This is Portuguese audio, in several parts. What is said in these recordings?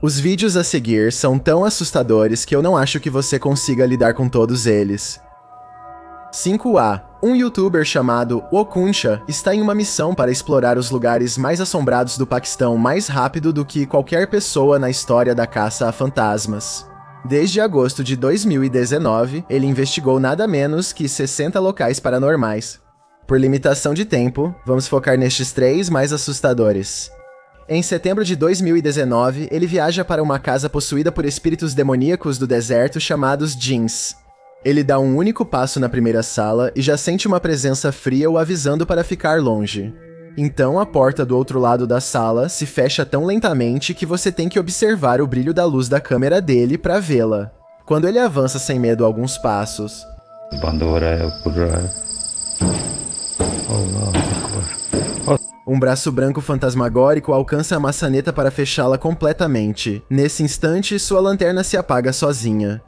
Os vídeos a seguir são tão assustadores que eu não acho que você consiga lidar com todos eles. 5A. Um youtuber chamado Okuncha está em uma missão para explorar os lugares mais assombrados do Paquistão mais rápido do que qualquer pessoa na história da caça a fantasmas. Desde agosto de 2019, ele investigou nada menos que 60 locais paranormais. Por limitação de tempo, vamos focar nestes 3 mais assustadores. Em setembro de 2019, ele viaja para uma casa possuída por espíritos demoníacos do deserto chamados Jinns. Ele dá um único passo na primeira sala e já sente uma presença fria o avisando para ficar longe. Então a porta do outro lado da sala se fecha tão lentamente que você tem que observar o brilho da luz da câmera dele para vê-la. Quando ele avança sem medo alguns passos, um braço branco fantasmagórico alcança a maçaneta para fechá-la completamente. Nesse instante, sua lanterna se apaga sozinha.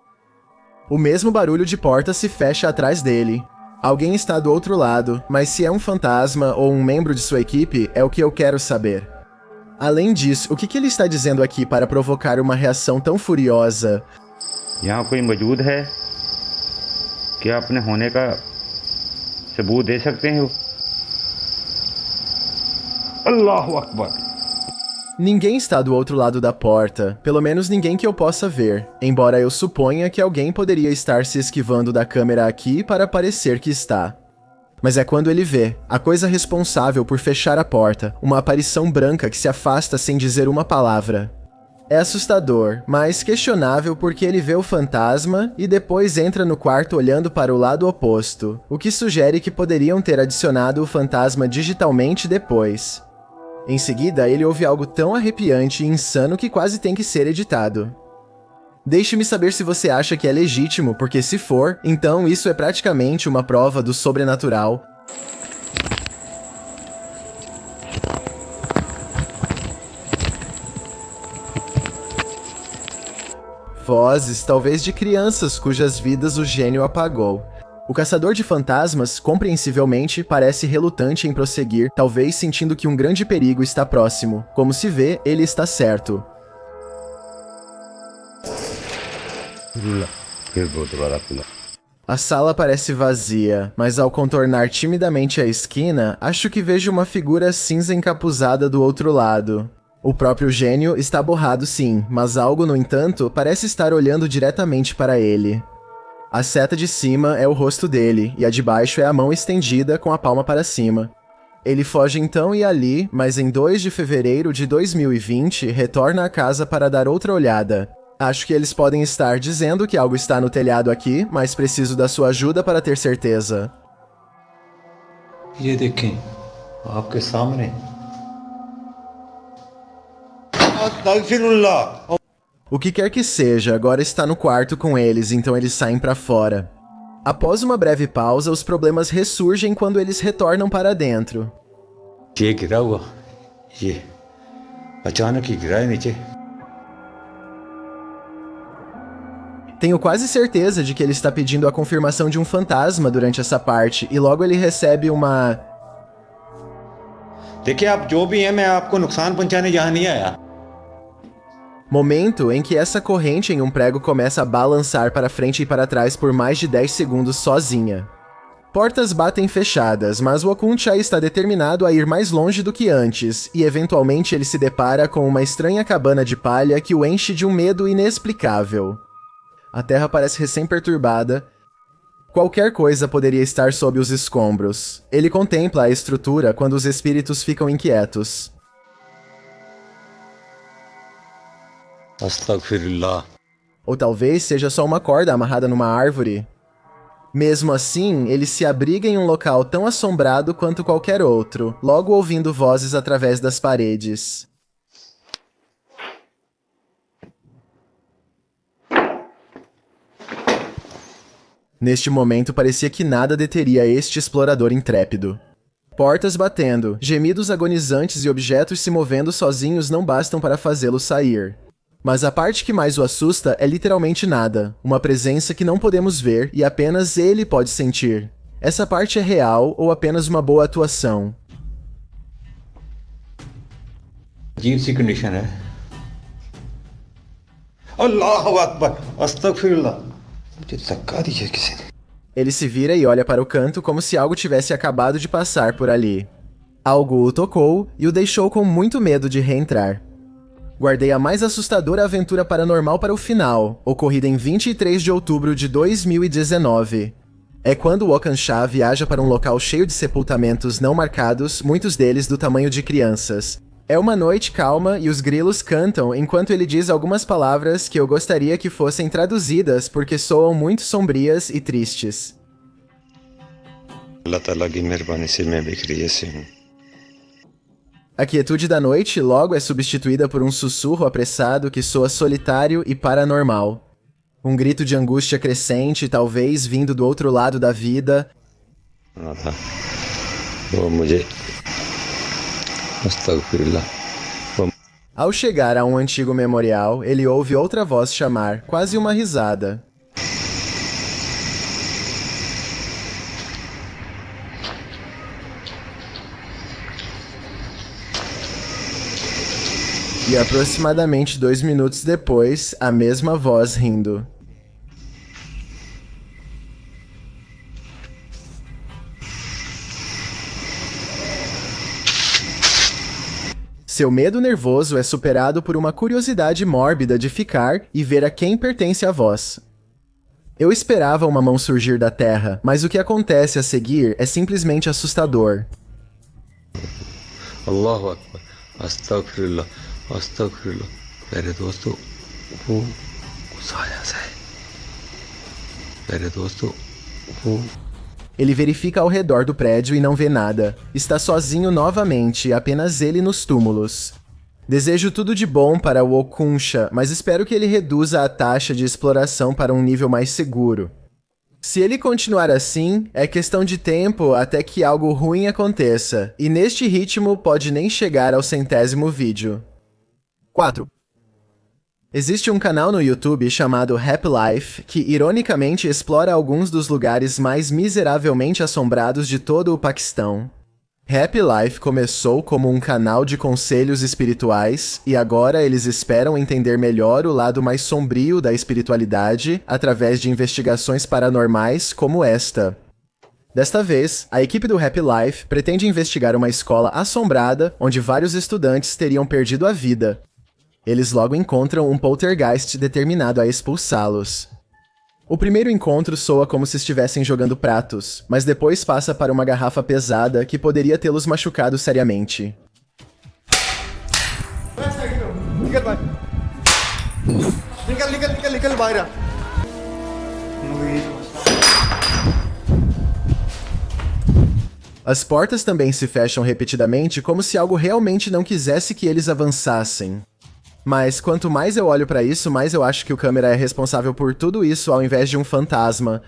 O mesmo barulho de porta se fecha atrás dele. Alguém está do outro lado, mas se é um fantasma ou um membro de sua equipe, é o que eu quero saber. Além disso, o que ele está dizendo aqui para provocar uma reação tão furiosa? यहाँ कोई मौजूद है कि अपने होने का सबूत दे सकते हैं? अल्लाहु Akbar. Ninguém está do outro lado da porta, pelo menos ninguém que eu possa ver, embora eu suponha que alguém poderia estar se esquivando da câmera aqui para parecer que está. Mas é quando ele vê, a coisa responsável por fechar a porta, uma aparição branca que se afasta sem dizer uma palavra. É assustador, mas questionável porque ele vê o fantasma e depois entra no quarto olhando para o lado oposto, o que sugere que poderiam ter adicionado o fantasma digitalmente depois. Em seguida, ele ouve algo tão arrepiante e insano que quase tem que ser editado. Deixe-me saber se você acha que é legítimo, porque se for, então isso é praticamente uma prova do sobrenatural. Vozes, talvez de crianças cujas vidas o gênio apagou. O caçador de fantasmas, compreensivelmente, parece relutante em prosseguir, talvez sentindo que um grande perigo está próximo. Como se vê, ele está certo. A sala parece vazia, mas ao contornar timidamente a esquina, acho que vejo uma figura cinza encapuzada do outro lado. O próprio gênio está borrado sim, mas algo, no entanto, parece estar olhando diretamente para ele. A seta de cima é o rosto dele, e a de baixo é a mão estendida com a palma para cima. Ele foge então e ali, mas em 2 de fevereiro de 2020, retorna à casa para dar outra olhada. Acho que eles podem estar dizendo que algo está no telhado aqui, mas preciso da sua ajuda para ter certeza. ये देखें, आपके सामने। अस्तगफिरुल्लाह। O que quer que seja, agora está no quarto com eles, então eles saem para fora. Após uma breve pausa, os problemas ressurgem quando eles retornam para dentro. ये गिरा हुआ, ये अचानक ही गिरा है नीचे। Tenho quase certeza de que ele está pedindo a confirmação de um fantasma durante essa parte, e logo ele recebe uma... देखिए आप जो भी हैं, मैं आपको नुकसान पहुंचाने यहाँ नहीं आया। Momento em que essa corrente em um prego começa a balançar para frente e para trás por mais de 10 segundos sozinha. Portas batem fechadas, mas o Okuncha está determinado a ir mais longe do que antes, e eventualmente ele se depara com uma estranha cabana de palha que o enche de um medo inexplicável. A terra parece recém-perturbada. Qualquer coisa poderia estar sob os escombros. Ele contempla a estrutura quando os espíritos ficam inquietos. अस्तगफिरुल्लाह। Ou talvez seja só uma corda amarrada numa árvore. Mesmo assim, ele se abriga em um local tão assombrado quanto qualquer outro, logo ouvindo vozes através das paredes. Neste momento, parecia que nada deteria este explorador intrépido. Portas batendo, gemidos agonizantes e objetos se movendo sozinhos não bastam para fazê-lo sair. Mas a parte que mais o assusta é literalmente nada, uma presença que não podemos ver e apenas ele pode sentir. Essa parte é real ou apenas uma boa atuação? अजीब सी कंडीशन है, Allahu Akbar. Astaghfirullah. मुझे धक्का दिया किसी ने. Ele se vira e olha para o canto como se algo tivesse acabado de passar por ali. Algo o tocou e o deixou com muito medo de reentrar. Guardei a mais assustadora aventura paranormal para o final, ocorrida em 23 de outubro de 2019. É quando o Ocansha viaja para um local cheio de sepultamentos não marcados, muitos deles do tamanho de crianças. É uma noite calma e os grilos cantam enquanto ele diz algumas palavras que eu gostaria que fossem traduzidas porque soam muito sombrias e tristes. अल्लाह ताला की मेहरबानी से मैं भी खैरियत से हूँ. A quietude da noite logo é substituída por um sussurro apressado que soa solitário e paranormal. Um grito de angústia crescente, talvez vindo do outro lado da vida. था वो मुझे अस्तगफिरुल्लाह. Ao chegar a um antigo memorial, ele ouve outra voz chamar, quase uma risada. E aproximadamente 2 minutos depois, a mesma voz rindo. Seu medo nervoso é superado por uma curiosidade mórbida de ficar e ver a quem pertence a voz. Eu esperava uma mão surgir da terra, mas o que acontece a seguir é simplesmente assustador. Allahu Akbar. Astaghfirullah. Astaghfirullah. मेरे दोस्तों वो साया सा है. मेरे दोस्तों वो. Ele verifica ao redor do prédio e não vê nada. Está sozinho novamente, apenas ele nos túmulos. Desejo tudo de bom para o Okunsha, mas espero que ele reduza a taxa de exploração para um nível mais seguro. Se ele continuar assim, é questão de tempo até que algo ruim aconteça, e neste ritmo pode nem chegar ao 100º vídeo. 4. Existe um canal no YouTube chamado Happy Life que ironicamente explora alguns dos lugares mais miseravelmente assombrados de todo o Paquistão. Happy Life começou como um canal de conselhos espirituais e agora eles esperam entender melhor o lado mais sombrio da espiritualidade através de investigações paranormais como esta. Desta vez, a equipe do Happy Life pretende investigar uma escola assombrada onde vários estudantes teriam perdido a vida. Eles logo encontram um poltergeist determinado a expulsá-los. O primeiro encontro soa como se estivessem jogando pratos, mas depois passa para uma garrafa pesada que poderia tê-los machucado seriamente. As portas também se fecham repetidamente como se algo realmente não quisesse que eles avançassem. Mas quanto mais eu olho pra isso, mais eu acho que o câmera é responsável por tudo isso ao invés de um fantasma.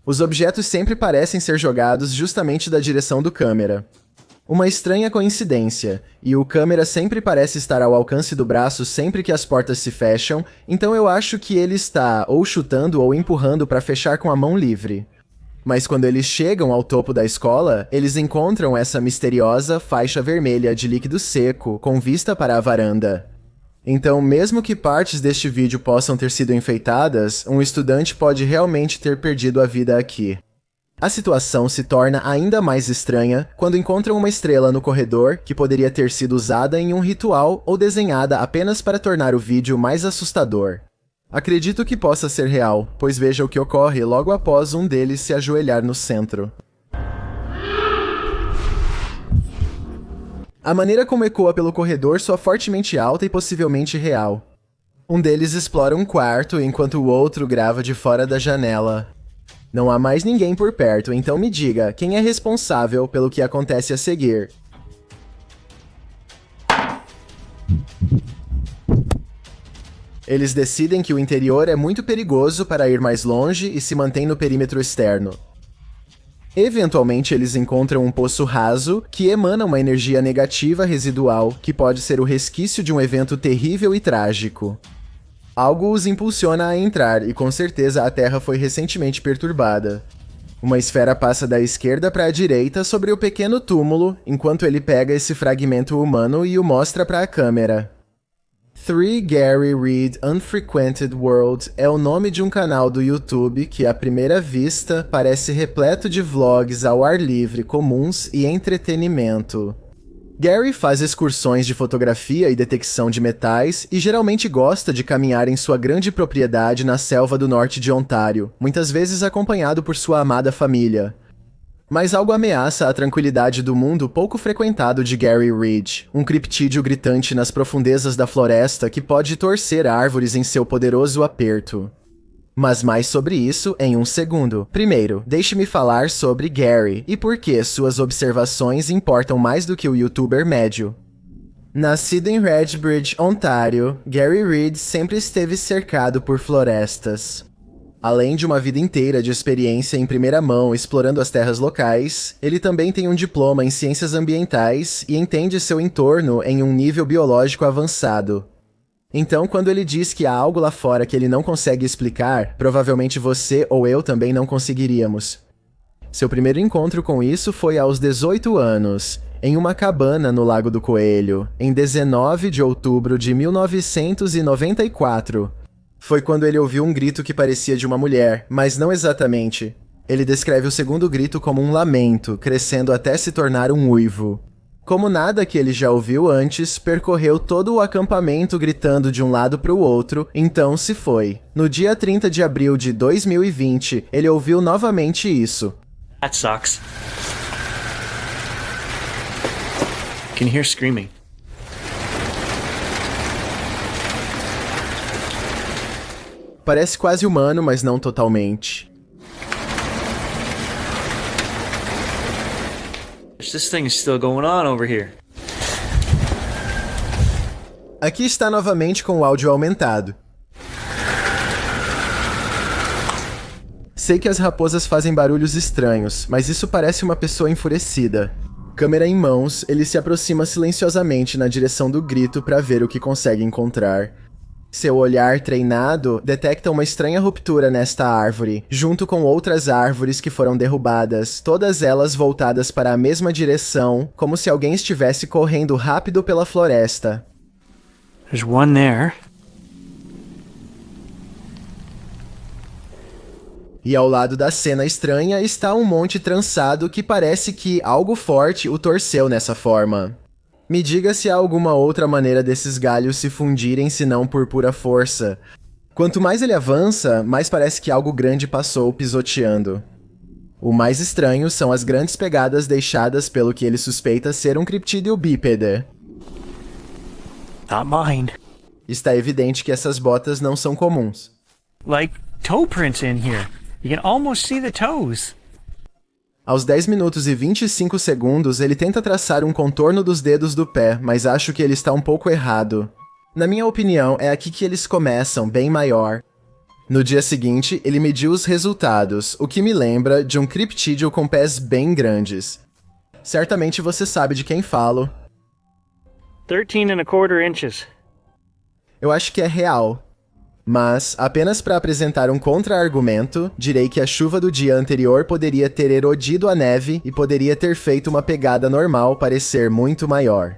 Os objetos sempre parecem ser jogados justamente da direção do câmera. Uma estranha coincidência, e o câmera sempre parece estar ao alcance do braço sempre que as portas se fecham, então eu acho que ele está ou chutando ou empurrando para fechar com a mão livre. Mas quando eles chegam ao topo da escola, eles encontram essa misteriosa faixa vermelha de líquido seco com vista para a varanda. Então, mesmo que partes deste vídeo possam ter sido enfeitadas, um estudante pode realmente ter perdido a vida aqui. A situação se torna ainda mais estranha quando encontram uma estrela no corredor que poderia ter sido usada em um ritual ou desenhada apenas para tornar o vídeo mais assustador. Acredito que possa ser real, pois veja o que ocorre logo após um deles se ajoelhar no centro. A maneira como ecoa pelo corredor soa fortemente alta e possivelmente real. Um deles explora um quarto, enquanto o outro grava de fora da janela. Não há mais ninguém por perto, então me diga, quem é responsável pelo que acontece a seguir? Eles decidem que o interior é muito perigoso para ir mais longe e se mantém no perímetro externo. Eventualmente, eles encontram um poço raso que emana uma energia negativa residual que pode ser o resquício de um evento terrível e trágico. Algo os impulsiona a entrar e com certeza a Terra foi recentemente perturbada. Uma esfera passa da esquerda para a direita sobre o pequeno túmulo, enquanto ele pega esse fragmento humano e o mostra para a câmera. Three Gary Reed Unfrequented World é o nome de um canal do YouTube que, à primeira vista, parece repleto de vlogs ao ar livre comuns e entretenimento. Gary faz excursões de fotografia e detecção de metais e geralmente gosta de caminhar em sua grande propriedade na selva do norte de Ontário, muitas vezes acompanhado por sua amada família. Mas algo ameaça a tranquilidade do mundo pouco frequentado de Gary Reed, um criptídeo gritante nas profundezas da floresta que pode torcer árvores em seu poderoso aperto. Mas mais sobre isso em um segundo. Primeiro, deixe-me falar sobre Gary e por que suas observações importam mais do que o youtuber médio. Nascido em Redbridge, Ontário, Gary Reed sempre esteve cercado por florestas. Além de uma vida inteira de experiência em primeira mão explorando as terras locais, ele também tem um diploma em ciências ambientais e entende seu entorno em um nível biológico avançado. Então, quando ele diz que há algo lá fora que ele não consegue explicar, provavelmente você ou eu também não conseguiríamos. Seu primeiro encontro com isso foi aos 18 anos, em uma cabana no Lago do Coelho, em 19 de outubro de 1994. Foi quando ele ouviu um grito que parecia de uma mulher, mas não exatamente. Ele descreve o segundo grito como um lamento, crescendo até se tornar um uivo. Como nada que ele já ouviu antes, percorreu todo o acampamento gritando de um lado para o outro, então se foi. No dia 30 de abril de 2020, ele ouviu novamente isso. That sucks. Can hear screaming. Parece quase humano, mas não totalmente. This thing is still going on over here. Aqui está novamente com o áudio aumentado. Sei que as raposas fazem barulhos estranhos, mas isso parece uma pessoa enfurecida. Câmera em mãos, ele se aproxima silenciosamente na direção do grito para ver o que consegue encontrar. Seu olhar treinado detecta uma estranha ruptura nesta árvore, junto com outras árvores que foram derrubadas, todas elas voltadas para a mesma direção, como se alguém estivesse correndo rápido pela floresta. There's one there. E ao lado da cena estranha está um monte trançado que parece que algo forte o torceu nessa forma. Me diga se há alguma outra maneira desses galhos se fundirem senão por pura força. Quanto mais ele avança, mais parece que algo grande passou pisoteando. O mais estranho são as grandes pegadas deixadas pelo que ele suspeita ser um criptídeo bípede. Not mine. Está evidente que essas botas não são comuns. Like toe prints in here. You can almost see the toes. Aos 10 minutos e 25 segundos, ele tenta traçar um contorno dos dedos do pé, mas acho que ele está um pouco errado. Na minha opinião, é aqui que eles começam, bem maior. No dia seguinte, ele mediu os resultados, o que me lembra de um criptídeo com pés bem grandes. Certamente você sabe de quem falo. 13¼ inches. Eu acho que é real. Mas, apenas para apresentar um contra-argumento, direi que a chuva do dia anterior poderia ter erodido a neve e poderia ter feito uma pegada normal parecer muito maior.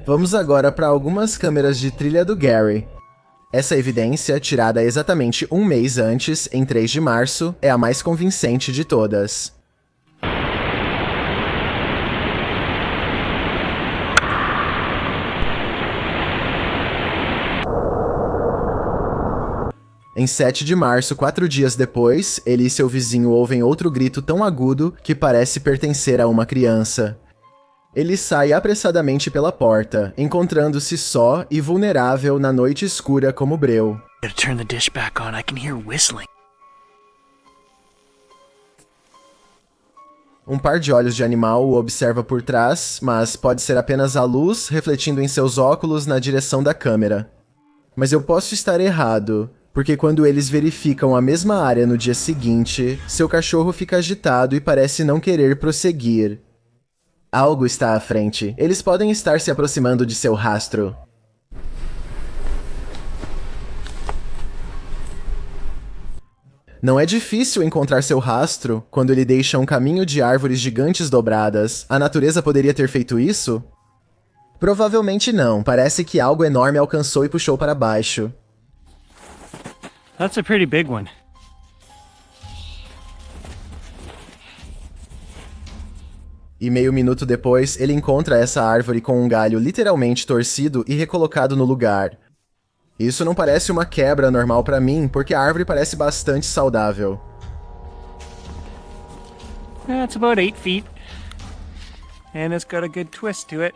Vamos agora para algumas câmeras de trilha do Gary. Essa evidência, tirada exatamente um mês antes, em 3 de março, é a mais convincente de todas. Em 7 de março, 4 dias depois, ele e seu vizinho ouvem outro grito tão agudo que parece pertencer a uma criança. Ele sai apressadamente pela porta, encontrando-se só e vulnerável na noite escura como breu. Gotta turn the dish back on. I can hear whistling. Um par de olhos de animal o observa por trás, mas pode ser apenas a luz refletindo em seus óculos na direção da câmera. Mas eu posso estar errado, porque quando eles verificam a mesma área no dia seguinte, seu cachorro fica agitado e parece não querer prosseguir. Algo está à frente. Eles podem estar se aproximando de seu rastro. Não é difícil encontrar seu rastro quando ele deixa um caminho de árvores gigantes dobradas. A natureza poderia ter feito isso? Provavelmente não, parece que algo enorme alcançou e puxou para baixo. That's a pretty big one. E meio minuto depois, ele encontra essa árvore com um galho literalmente torcido e recolocado no lugar. Isso não parece uma quebra normal pra mim, porque a árvore parece bastante saudável. It's about 8 feet. And it's got a good twist to it.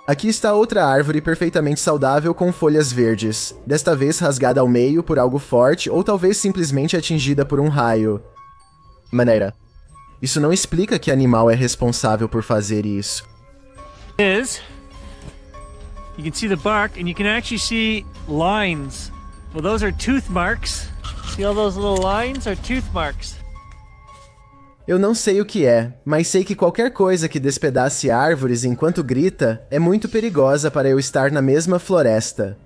Aqui está outra árvore perfeitamente saudável com folhas verdes, desta vez rasgada ao meio por algo forte ou talvez simplesmente atingida por um raio. Maneira. Isso não explica que animal é responsável por fazer isso. You can see the bark and you can actually see lines. Well, those are tooth marks. See all those little lines are tooth marks. Eu não sei o que é, mas sei que qualquer coisa que despedace árvores enquanto grita é muito perigosa para eu estar na mesma floresta.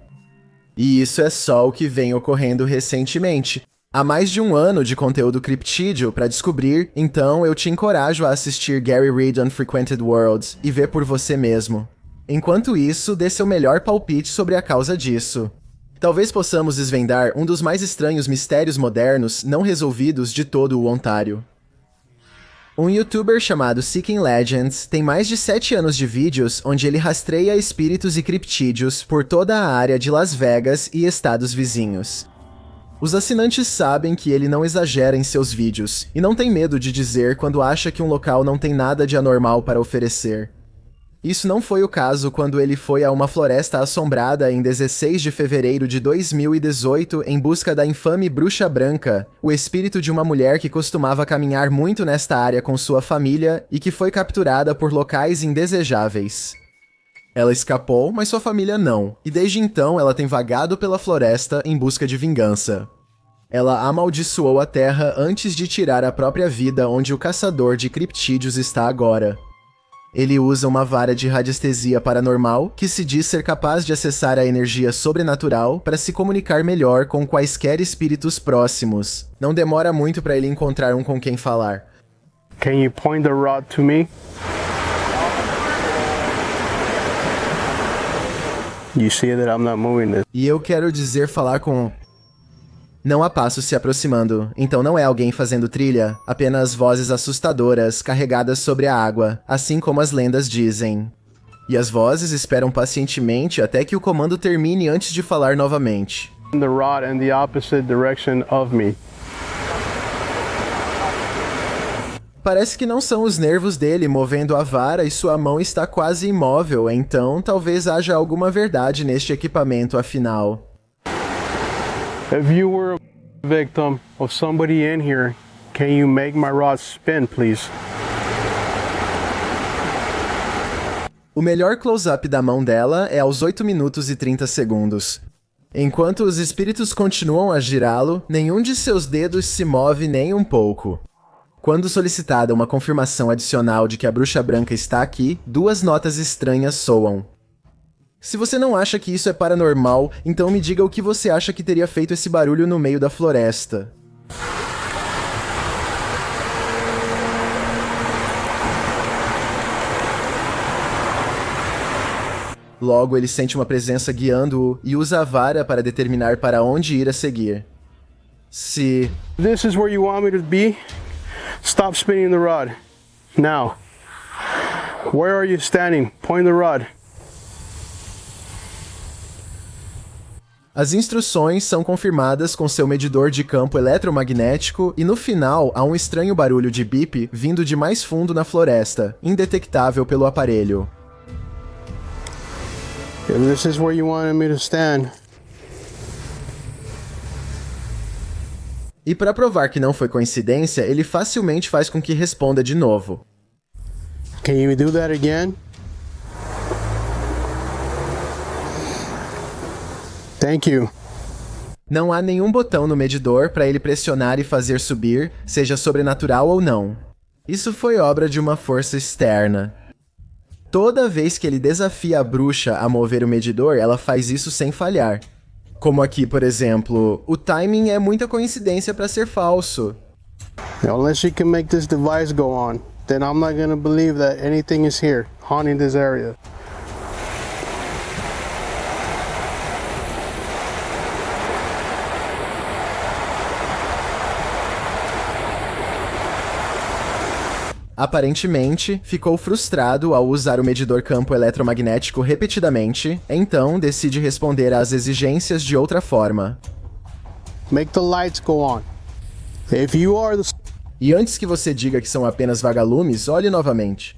E isso é só o que vem ocorrendo recentemente. Há mais de um ano de conteúdo criptídeo para descobrir, então eu te encorajo a assistir Gary Reed Unfrequented Worlds e ver por você mesmo. Enquanto isso, dê seu melhor palpite sobre a causa disso. Talvez possamos desvendar um dos mais estranhos mistérios modernos não resolvidos de todo o Ontário. Um youtuber chamado Seeking Legends tem mais de 7 anos de vídeos onde ele rastreia espíritos e criptídeos por toda a área de Las Vegas e estados vizinhos. Os assinantes sabem que ele não exagera em seus vídeos e não tem medo de dizer quando acha que um local não tem nada de anormal para oferecer. Isso não foi o caso quando ele foi a uma floresta assombrada em 16 de fevereiro de 2018 em busca da infame Bruxa Branca, o espírito de uma mulher que costumava caminhar muito nesta área com sua família e que foi capturada por locais indesejáveis. Ela escapou, mas sua família não, e desde então ela tem vagado pela floresta em busca de vingança. Ela amaldiçoou a terra antes de tirar a própria vida onde o caçador de criptídeos está agora. Ele usa uma vara de radiestesia paranormal que se diz ser capaz de acessar a energia sobrenatural para se comunicar melhor com quaisquer espíritos próximos. Não demora muito para ele encontrar um com quem falar. Can you point the rod to me? You see that I'm not moving this. E eu quero dizer falar com... Não há passos se aproximando, então não é alguém fazendo trilha, apenas vozes assustadoras carregadas sobre a água, assim como as lendas dizem. E as vozes esperam pacientemente até que o comando termine antes de falar novamente. The rod in the opposite direction of me. Parece que não são os nervos dele movendo a vara e sua mão está quase imóvel, então talvez haja alguma verdade neste equipamento afinal. If you were a victim of somebody in here, can you make my rod spin, please? O melhor close-up da mão dela é aos 8 minutos e 30 segundos. Enquanto os espíritos continuam a girá-lo, nenhum de seus dedos se move nem um pouco. Quando solicitada uma confirmação adicional de que a Bruxa Branca está aqui, 2 notas estranhas soam. Se você não acha que isso é paranormal, então me diga o que você acha que teria feito esse barulho no meio da floresta. Logo, ele sente uma presença guiando-o e usa a vara para determinar para onde ir a seguir. Se... This is where you want me to be? Stop spinning the rod. Now. Where are you standing? Point the rod. As instruções são confirmadas com seu medidor de campo eletromagnético e no final há um estranho barulho de bip vindo de mais fundo na floresta, indetectável pelo aparelho. If this is where you wanted me to stand. E para provar que não foi coincidência, ele facilmente faz com que responda de novo. Can you do that again? Thank you. Não há nenhum botão no medidor para ele pressionar e fazer subir, seja sobrenatural ou não. Isso foi obra de uma força externa. Toda vez que ele desafia a bruxa a mover o medidor, ela faz isso sem falhar. Como aqui, por exemplo, o timing é muita coincidência para ser falso. Unless you can make this device go on, then I'm not gonna believe that anything is here, haunting this area. Aparentemente, ficou frustrado ao usar o medidor campo eletromagnético repetidamente, então decide responder às exigências de outra forma. Make the lights go on. If you are the... E antes que você diga que são apenas vagalumes, olhe novamente.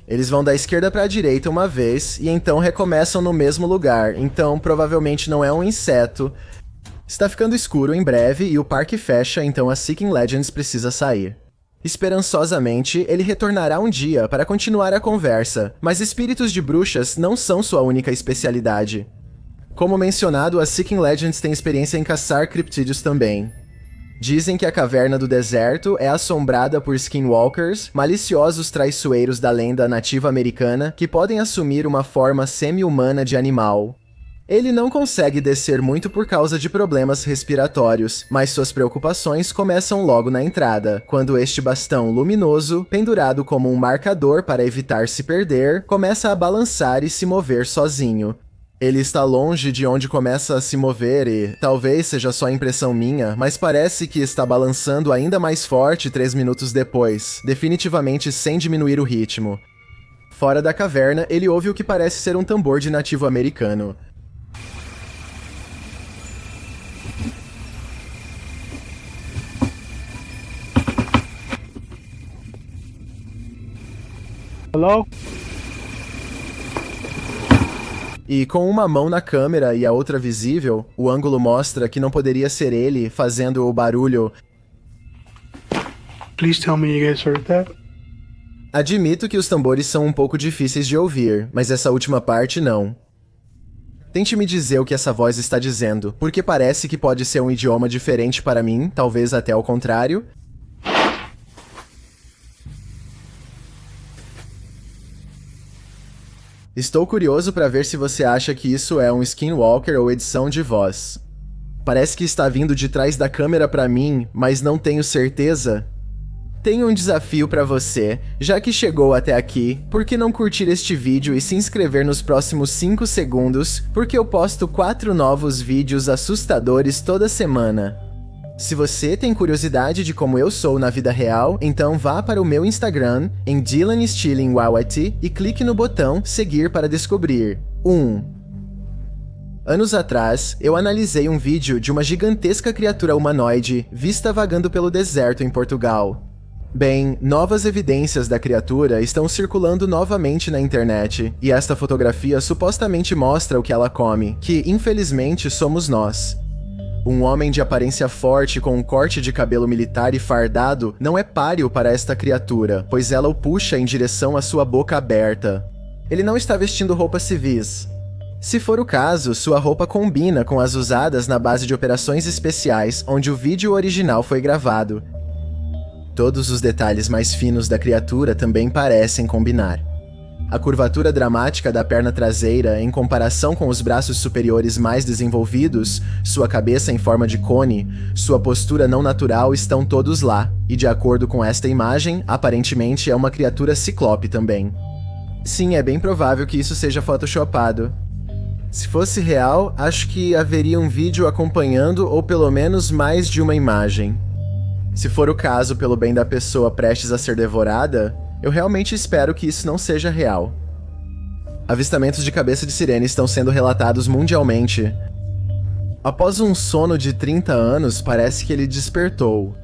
Eles vão da esquerda para a direita uma vez e então recomeçam no mesmo lugar, então provavelmente não é um inseto. Está ficando escuro em breve e o parque fecha, então a Seeking Legends precisa sair. Esperançosamente, ele retornará um dia para continuar a conversa, mas espíritos de bruxas não são sua única especialidade. Como mencionado, a Seeking Legends tem experiência em caçar criptídeos também. Dizem que a caverna do deserto é assombrada por skinwalkers, maliciosos traiçoeiros da lenda nativa americana que podem assumir uma forma semi-humana de animal. Ele não consegue descer muito por causa de problemas respiratórios, mas suas preocupações começam logo na entrada, quando este bastão luminoso, pendurado como um marcador para evitar se perder, começa a balançar e se mover sozinho. Ele está longe de onde começa a se mover e, talvez seja só impressão minha, mas parece que está balançando ainda mais forte 3 minutos depois, definitivamente sem diminuir o ritmo. Fora da caverna, ele ouve o que parece ser um tambor de nativo americano. Hello? E com uma mão na câmera e a outra visível, o ângulo mostra que não poderia ser ele fazendo o barulho. Please tell me you guys heard that. Admito que os tambores são um pouco difíceis de ouvir, mas essa última parte não. Tente me dizer o que essa voz está dizendo, porque parece que pode ser um idioma diferente para mim, talvez até ao contrário. Estou curioso para ver se você acha que isso é um skinwalker ou edição de voz. Parece que está vindo de trás da câmera para mim, mas não tenho certeza. Tenho um desafio para você, já que chegou até aqui, por que não curtir este vídeo e se inscrever nos próximos 5 segundos, porque eu posto 4 novos vídeos assustadores toda semana. Se você tem curiosidade de como eu sou na vida real, então vá para o meu Instagram, em Dylan Stilling Wawati, e clique no botão seguir para descobrir. 1. Anos atrás, eu analisei um vídeo de uma gigantesca criatura humanoide vista vagando pelo deserto em Portugal. Bem, novas evidências da criatura estão circulando novamente na internet, e esta fotografia supostamente mostra o que ela come, que infelizmente somos nós. Um homem de aparência forte com um corte de cabelo militar e fardado não é páreo para esta criatura, pois ela o puxa em direção à sua boca aberta. Ele não está vestindo roupas civis. Se for o caso, sua roupa combina com as usadas na base de operações especiais onde o vídeo original foi gravado. Todos os detalhes mais finos da criatura também parecem combinar. A curvatura dramática da perna traseira em comparação com os braços superiores mais desenvolvidos, sua cabeça em forma de cone, sua postura não natural estão todos lá, e de acordo com esta imagem, aparentemente é uma criatura ciclope também. Sim, é bem provável que isso seja photoshopado. Se fosse real, acho que haveria um vídeo acompanhando ou pelo menos mais de uma imagem. Se for o caso pelo bem da pessoa prestes a ser devorada, eu realmente espero que isso não seja real. Avistamentos de cabeça de sirene estão sendo relatados mundialmente. Após um sono de 30 anos, parece que ele despertou.